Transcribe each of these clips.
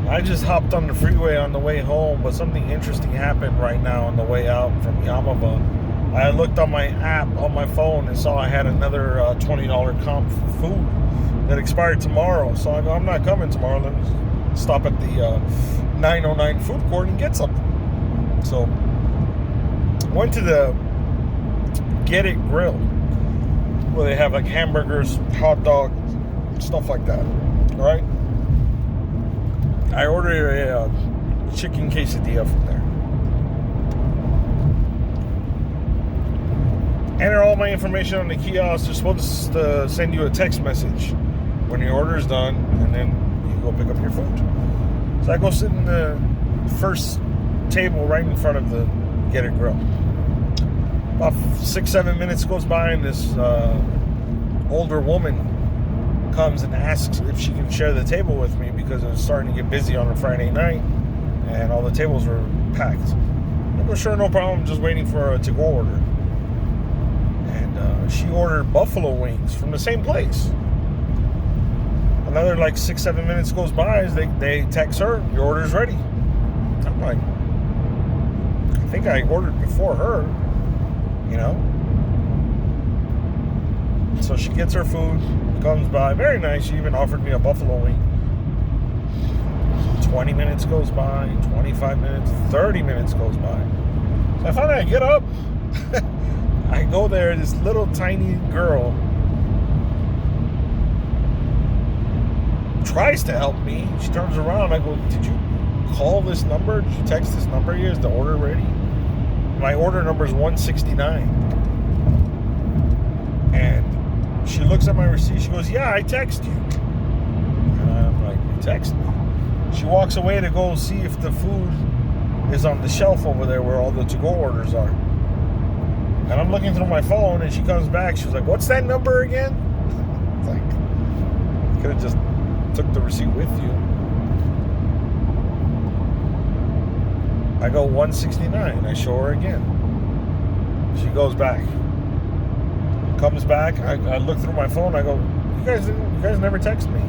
I just hopped on the freeway on the way home, but something interesting happened right now on the way out from Yaamava. I looked on my app on my phone and saw I had another $20 comp for food that expired tomorrow. So I go, I'm not coming tomorrow. Let me stop at the 909 food court and get something. So went to the Get It Grill, where they have like hamburgers, hot dogs, stuff like that. All right. I ordered a chicken quesadilla from there. Enter all my information on the kiosk. They're supposed to send you a text message when your order is done, and then you go pick up your food. So I go sit in the first table right in front of the Get It Grill. About 6-7 minutes goes by, and this older woman comes and asks if she can share the table with me because it was starting to get busy on a Friday night and all the tables were packed. I go, sure, no problem, just waiting for a to-go order. And she ordered buffalo wings from the same place. Another like 6-7 minutes goes by as they text her, your order's ready. I'm like, I think I ordered before her, you know? So she gets her food, comes by, very nice. She even offered me a buffalo wing. 20 minutes goes by, 25 minutes, 30 minutes goes by. So I finally get up. I go there, this little tiny girl tries to help me. She turns around. I go, did you call this number? Did you text this number here? Is the order ready? My order number is 169. And she looks at my receipt. She goes, yeah, I text you. And I'm like, you text me? She walks away to go see if the food is on the shelf over there where all the to-go orders are. And I'm looking through my phone, and she comes back. She was like, what's that number again? It's like, you could have just took the receipt with you. I go 169. I show her again. She goes back. Comes back. I look through my phone. I go, you guys never text me.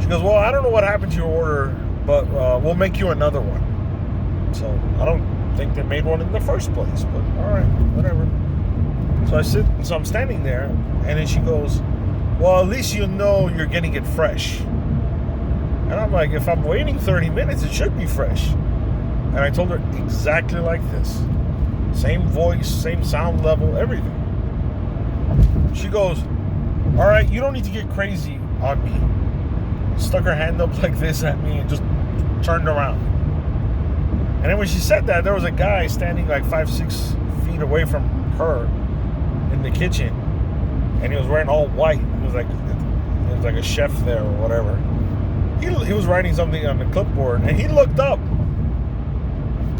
She goes, well, I don't know what happened to your order, but we'll make you another one. So I don't think they made one in the first place, but all right, whatever. So I'm standing there, and then she goes, well, at least you know you're getting it fresh. And I'm like, if I'm waiting 30 minutes, it should be fresh. And I told her exactly like this. Same voice, same sound level, everything. She goes, all right, you don't need to get crazy on me. Stuck her hand up like this at me and just turned around. And then when she said that, there was a guy standing like 5-6 feet away from her in the kitchen. And he was wearing all white. It was like a chef there or whatever. He was writing something on the clipboard, and he looked up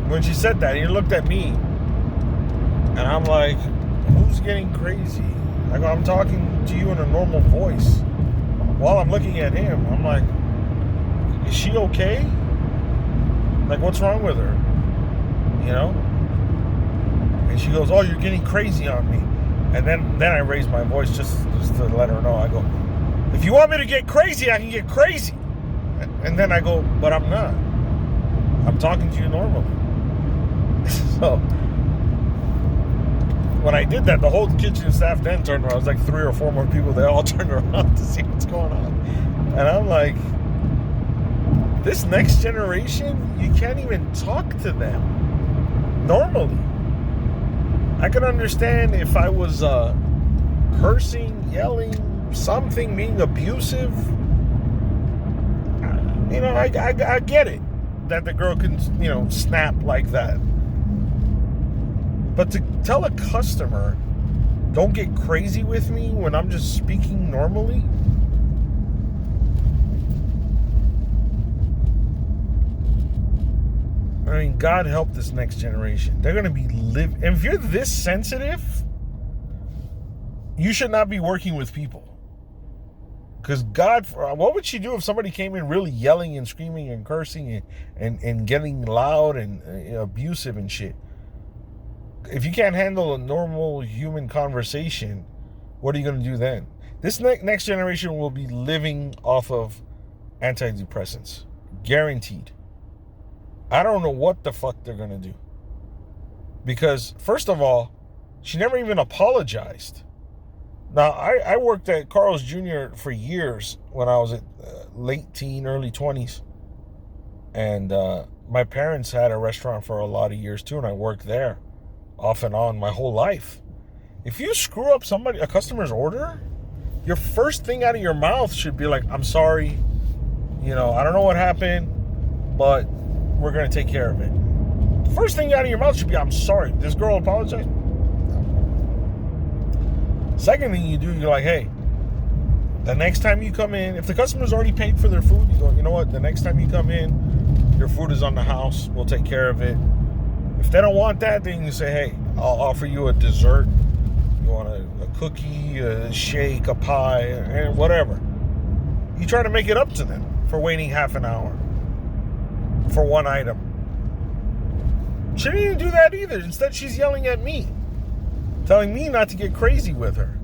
when she said that. He looked at me, and I'm like, who's getting crazy? I go, I'm talking to you in a normal voice. While I'm looking at him, I'm like, is she okay? Like, what's wrong with her? You know? And she goes, oh, you're getting crazy on me. And then I raise my voice just to let her know. I go, if you want me to get crazy, I can get crazy. And then I go, but I'm not. I'm talking to you normally. So when I did that, the whole kitchen staff then turned around. It was like 3 or 4 more people. They all turned around to see what's going on. And I'm like, this next generation, you can't even talk to them normally. I could understand if I was cursing, yelling, something, being abusive. You know, I get it that the girl can, you know, snap like that. But to tell a customer, don't get crazy with me when I'm just speaking normally. I mean, God help this next generation. They're going to be and if you're this sensitive, you should not be working with people. Because what would she do if somebody came in really yelling and screaming and cursing and getting loud and abusive and shit? If you can't handle a normal human conversation, what are you going to do then? This next generation will be living off of antidepressants. Guaranteed. I don't know what the fuck they're going to do. Because, first of all, she never even apologized. Now, I worked at Carl's Jr. for years when I was at late teen, early 20s. And my parents had a restaurant for a lot of years too, and I worked there off and on my whole life. If you screw up a customer's order, your first thing out of your mouth should be like, I'm sorry, I don't know what happened, but we're going to take care of it. First thing out of your mouth should be, I'm sorry. This girl apologized? Second thing you do, you're like, hey, the next time you come in, if the customer's already paid for their food, you go, you know what, the next time you come in, your food is on the house, we'll take care of it. If they don't want that, then you say, hey, I'll offer you a dessert. You want a cookie, a shake, a pie, and whatever. You try to make it up to them for waiting half an hour for one item. She didn't even do that either. Instead, she's yelling at me, telling me not to get crazy with her.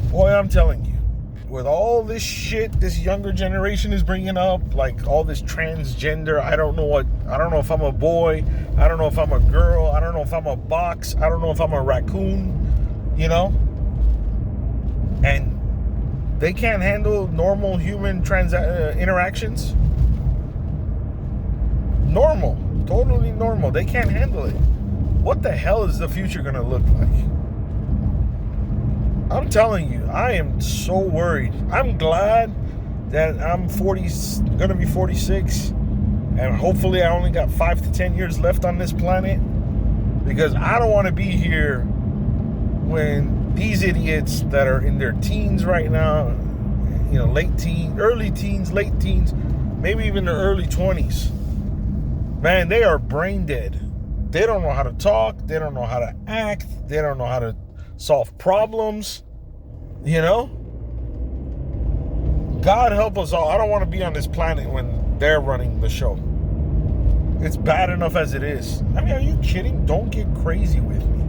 Boy, I'm telling you, with all this shit this younger generation is bringing up, like all this transgender, I don't know if I'm a boy, I don't know if I'm a girl, I don't know if I'm a box, I don't know if I'm a raccoon, and they can't handle normal human interactions. Normal, totally normal. They can't handle it. What the hell is the future gonna look like? I'm telling you, I am so worried. I'm glad that I'm gonna be 46, and hopefully I only got 5 to 10 years left on this planet, because I don't want to be here when these idiots that are in their teens right now, late teens, early teens, late teens, maybe even their early 20s, man, they are brain dead. They don't know how to talk. They don't know how to act. They don't know how to solve problems. God help us all. I don't want to be on this planet when they're running the show. It's bad enough as it is. I mean, are you kidding? Don't get crazy with me.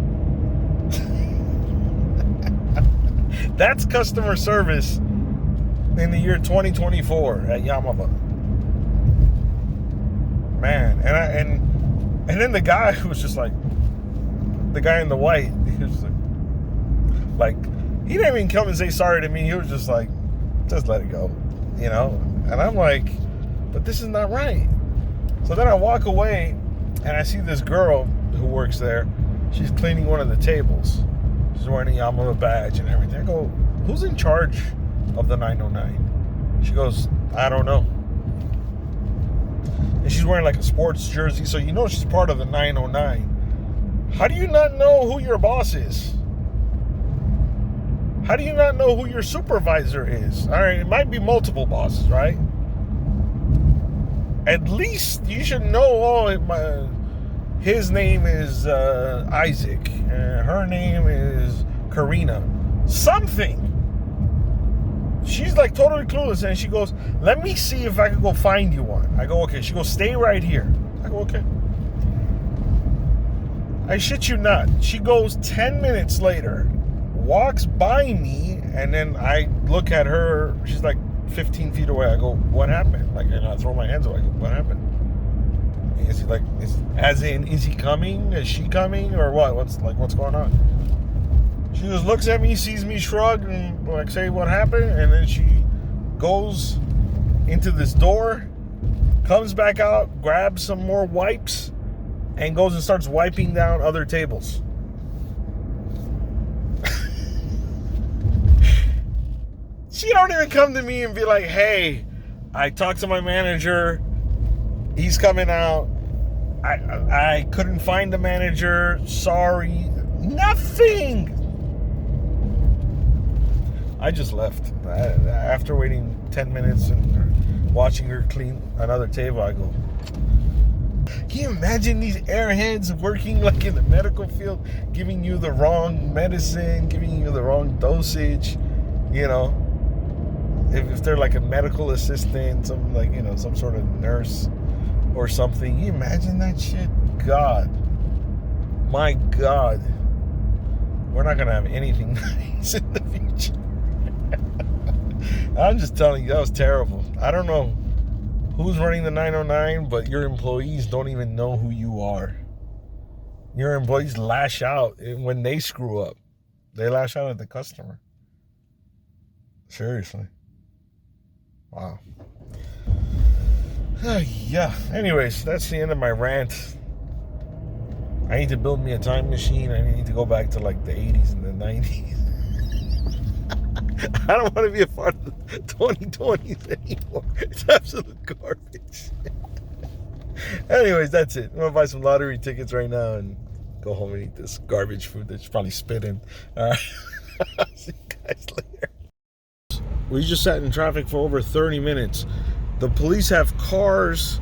That's customer service in the year 2024 at Yaamava. Man, and then the guy was just like, the guy in the white, he was like, he didn't even come and say sorry to me. He was just like, just let it go, And I'm like, but this is not right. So then I walk away, and I see this girl who works there. She's cleaning one of the tables. She's wearing a Yaamava badge and everything. I go, who's in charge of the 909? She goes, I don't know. And she's wearing like a sports jersey, so she's part of the 909. How do you not know who your boss is? How do you not know who your supervisor is? All right, it might be multiple bosses, right? At least you should know, his name is Isaac, and her name is Karina. Something. She's like totally clueless, and she goes, let me see if I can go find you one. I go, okay. She goes, stay right here. I go, okay. I shit you not. She goes 10 minutes later, walks by me, and then I look at her. She's like 15 feet away. I go, what happened? And I throw my hands away. I go, what happened? Is he like, is he coming? Is she coming? Or what? What's going on? She just looks at me, sees me shrug, and say what happened, and then she goes into this door, comes back out, grabs some more wipes, and goes and starts wiping down other tables. She don't even come to me and be like, hey, I talked to my manager, he's coming out, I couldn't find the manager, sorry. Nothing. I just left. After waiting 10 minutes and watching her clean another table, I go, can you imagine these airheads working like in the medical field, giving you the wrong medicine, giving you the wrong dosage, if they're like a medical assistant, some sort of nurse or something. Can you imagine that shit? God. My God. We're not going to have anything nice in the future. I'm just telling you, that was terrible. I don't know. who's running the 909, but your employees don't even know who you are. Your employees lash out when they screw up. They lash out at the customer. Seriously. Wow. Yeah. Anyways, that's the end of my rant. I need to build me a time machine. I need to go back to like the 80s and the 90s. I don't want to be a part of the 2020s anymore. It's absolute garbage. Anyways, that's it. I'm going to buy some lottery tickets right now and go home and eat this garbage food that you probably spit in. All right. See you guys later. We just sat in traffic for over 30 minutes. The police have cars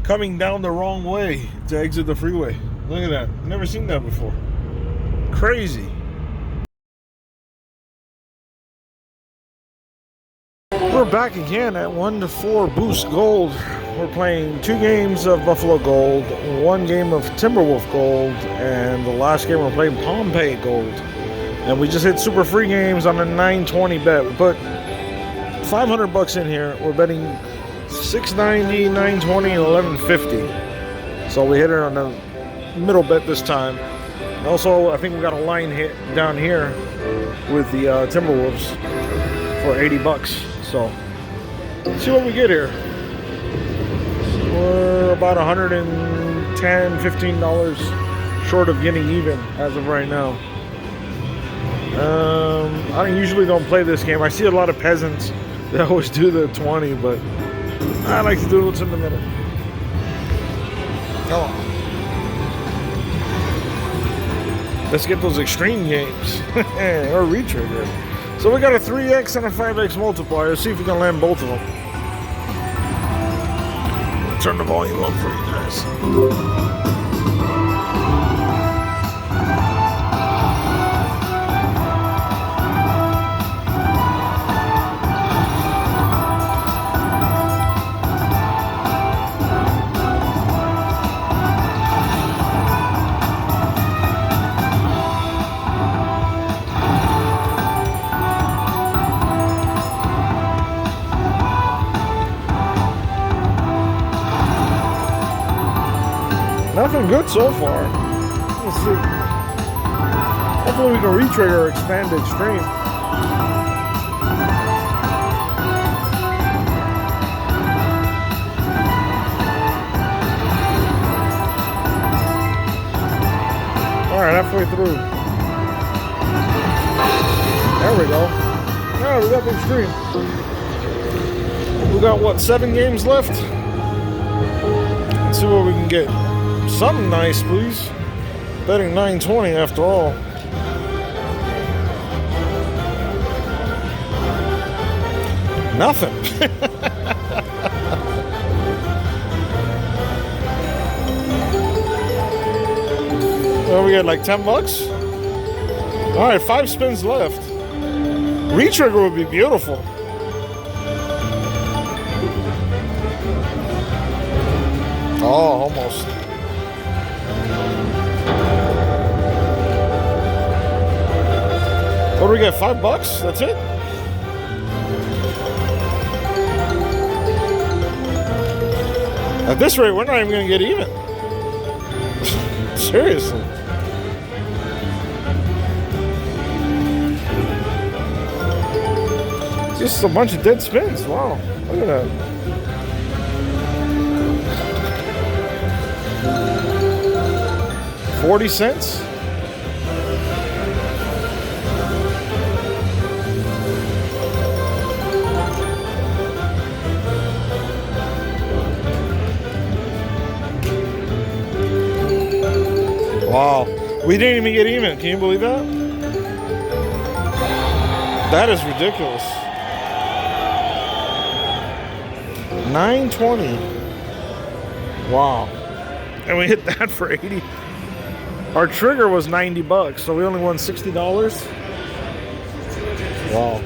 coming down the wrong way to exit the freeway. Look at that. Never seen that before. Crazy. We're back again at 1-4 Boost Gold. We're playing 2 games of Buffalo Gold, 1 game of Timberwolf Gold, and the last game we're playing POMPEII Gold. And we just hit super free games on a 920 bet. We put $500 in here. We're betting $6.90, $9.20, and $11.50. So we hit it on the middle bet this time. And also, I think we got a line hit down here with the Timberwolves for $80. So let's see what we get here. We're about $110, $15 short of getting even as of right now. I usually don't play this game. I see a lot of peasants that always do the 20, but I like to do what's in the middle. Come on. Let's get those extreme games or retrigger. So we got a 3x and a 5x multiplier. Let's see if we can land both of them. Turn the volume up for you guys. Nothing good so far. Let's see. Hopefully we can retrigger or expand the extreme. Alright, halfway through. There we go. Alright, we got the extreme. We got what, 7 games left? Let's see what we can get. Something nice, please. Betting 920 after all. Nothing. Well, we got like $10. All right, 5 spins left. Retrigger would be beautiful. Oh, almost. What do we get? $5? That's it? At this rate, we're not even going to get even. Seriously. Just a bunch of dead spins. Wow. Look at that. $0.40? Wow, we didn't even get even. Can you believe that? That is ridiculous. $9.20. Wow. And we hit that for 80. Our trigger was $90, so we only won $60. Wow.